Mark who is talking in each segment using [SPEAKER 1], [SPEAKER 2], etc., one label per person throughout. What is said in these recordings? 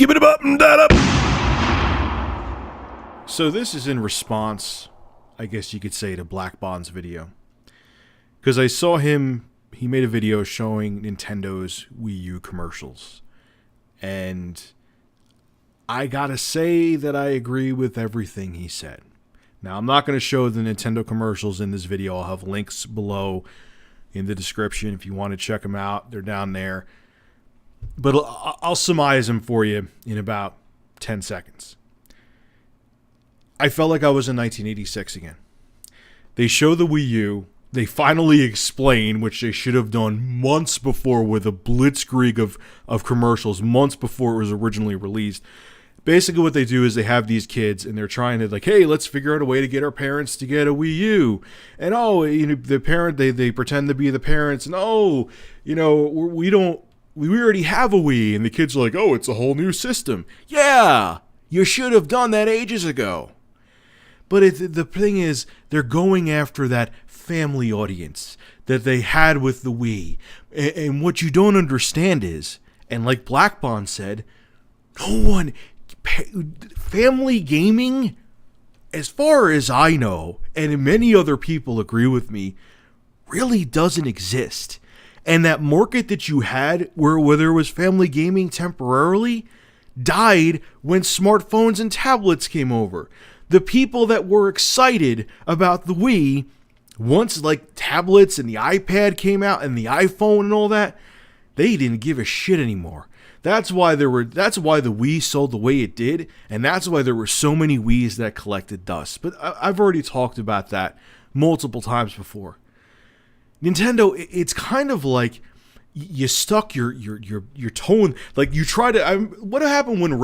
[SPEAKER 1] Skip it up and that up. So this is in response, I guess you could say, to Black Bond's video. Because I saw him, he made a video showing Nintendo's Wii U commercials. And I gotta say that I agree with everything he said. Now, I'm not going to show the Nintendo commercials in this video. I'll have links below in the description if you want to check them out. They're down there. But I'll surmise them for you in about 10 seconds. I felt like I was in 1986 again. They show the Wii U. They finally explain, which they should have done months before with a blitzkrieg of commercials, months before it was originally released. Basically what they do is they have these kids and they're trying to like, hey, let's figure out a way to get our parents to get a Wii U. And the parent, they pretend to be the parents. And we already have a Wii. And the kids are like, oh, it's a whole new system. Yeah, you should have done that ages ago. But the thing is, they're going after that family audience that they had with the Wii. And what you don't understand is, and like Black Bond said, family gaming, as far as I know, and many other people agree with me, really doesn't exist. And that market that you had where there was family gaming temporarily died when smartphones and tablets came over. The people that were excited about the Wii, once like tablets and the iPad came out and the iPhone and all that, they didn't give a shit anymore. That's why the Wii sold the way it did, and that's why there were so many Wiis that collected dust. But I've already talked about that multiple times before. Nintendo, it's kind of like you stuck your tone, like you try to. What happened when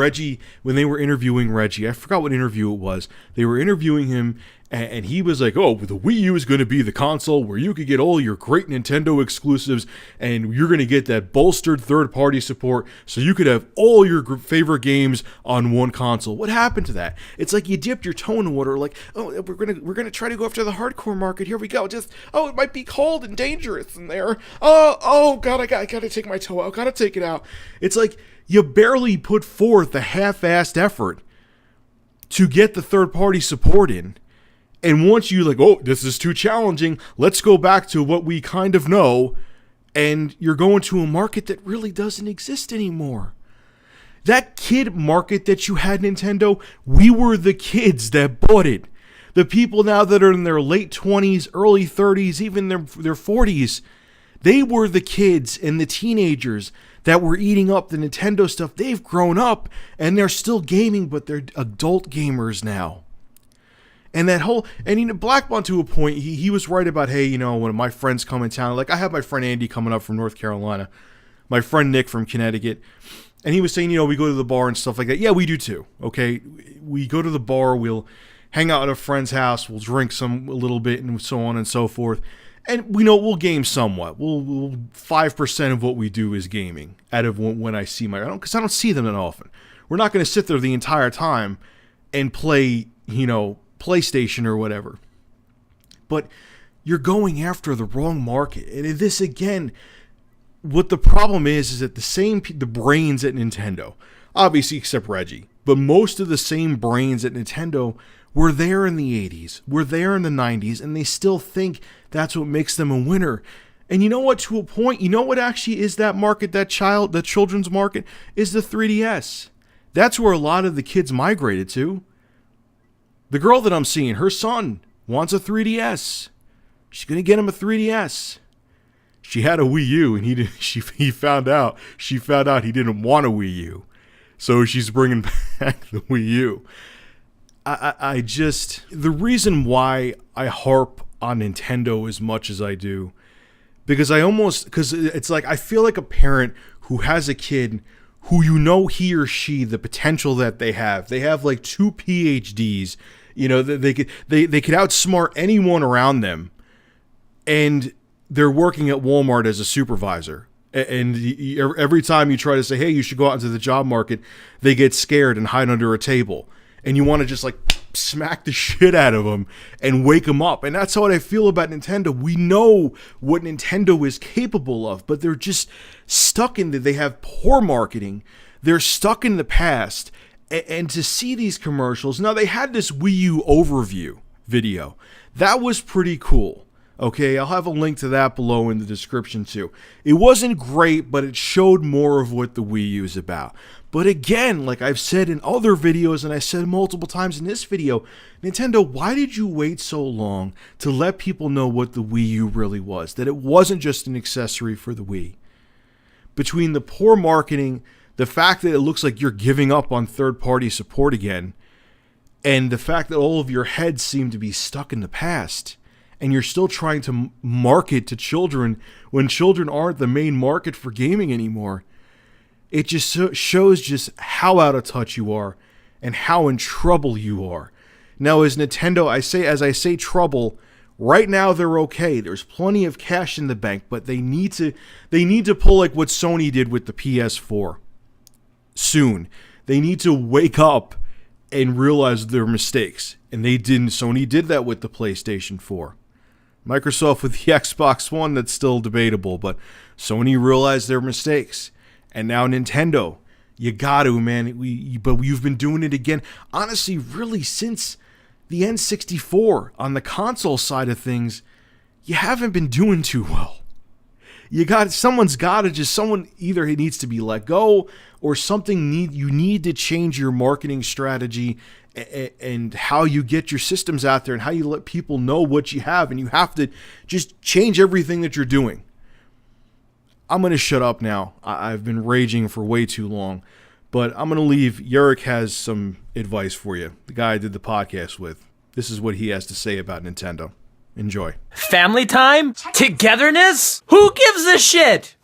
[SPEAKER 1] they were interviewing Reggie? I forgot what interview it was. They were interviewing him, and he was like, "Oh, the Wii U is going to be the console where you could get all your great Nintendo exclusives, and you're going to get that bolstered third-party support, so you could have all your favorite games on one console." What happened to that? It's like you dipped your toe in water, like, "Oh, we're gonna try to go after the hardcore market. Here we go. It might be cold and dangerous in there. Oh God, I gotta take my toe out. Gotta take it out." It's like you barely put forth a half-assed effort to get the third-party support in. And once you like, oh, this is too challenging, let's go back to what we kind of know, and you're going to a market that really doesn't exist anymore. That kid market that you had, Nintendo, we were the kids that bought it. The people now that are in their late 20s, early 30s, even their 40s, they were the kids and the teenagers that were eating up the Nintendo stuff. They've grown up, and they're still gaming, but they're adult gamers now. And Black Bond, to a point, he was right about, hey, when my friends come in town, like I have my friend Andy coming up from North Carolina, my friend Nick from Connecticut, and he was saying, we go to the bar and stuff like that. Yeah, we do too, okay? We go to the bar, we'll hang out at a friend's house, we'll drink a little bit, and so on and so forth. And we'll game somewhat. We'll 5% of what we do is gaming out of when I see because I don't see them that often. We're not going to sit there the entire time and play, PlayStation or whatever. But you're going after the wrong market. And this, again, what the problem is that the brains at Nintendo, obviously except Reggie, but most of the same brains at Nintendo were there in the 80s, were there in the 90s, and they still think that's what makes them a winner. And you know what, to a point, what actually is that market, that children's market, is the 3DS. That's where a lot of the kids migrated to. The girl that I'm seeing, her son wants a 3DS. She's going to get him a 3DS. She had a Wii U, and she found out he didn't want a Wii U. So she's bringing back the Wii U. The reason why I harp on Nintendo as much as I do, because it's like I feel like a parent who has a kid who he or she, the potential that they have like 2 PhDs, they could outsmart anyone around them, and they're working at Walmart as a supervisor. And every time you try to say, hey, you should go out into the job market, they get scared and hide under a table. And you want to just like smack the shit out of them and wake them up. And that's how I feel about Nintendo. We know what Nintendo is capable of, but they're just stuck in that. They have poor marketing. they're stuck in the past. And to see these commercials, now they had this Wii U overview video. That was pretty cool. Okay, I'll have a link to that below in the description too. It wasn't great, but it showed more of what the Wii U is about. But again, like I've said in other videos, and I said multiple times in this video, Nintendo, why did you wait so long to let people know what the Wii U really was? That it wasn't just an accessory for the Wii. Between the poor marketing, the fact that it looks like you're giving up on third-party support again, and the fact that all of your heads seem to be stuck in the past, and you're still trying to market to children when children aren't the main market for gaming anymore, it just shows just how out of touch you are and how in trouble you are. Now, as Nintendo, as I say trouble, right now they're okay. There's plenty of cash in the bank, but they need to pull like what Sony did with the PS4 soon. They need to wake up and realize their mistakes. And they didn't. Sony did that with the PlayStation 4. Microsoft with the Xbox One, that's still debatable, but Sony realized their mistakes. And now Nintendo, you got to, man. But you've been doing it again. Honestly, really, since the N64 on the console side of things, you haven't been doing too well. Someone either it needs to be let go or you need to change your marketing strategy and how you get your systems out there and how you let people know what you have, and you have to just change everything that you're doing. I'm going to shut up now. I've been raging for way too long, but I'm going to leave. Yurik has some advice for you, the guy I did the podcast with. This is what he has to say about Nintendo. Enjoy.
[SPEAKER 2] Family time? Togetherness? Who gives a shit?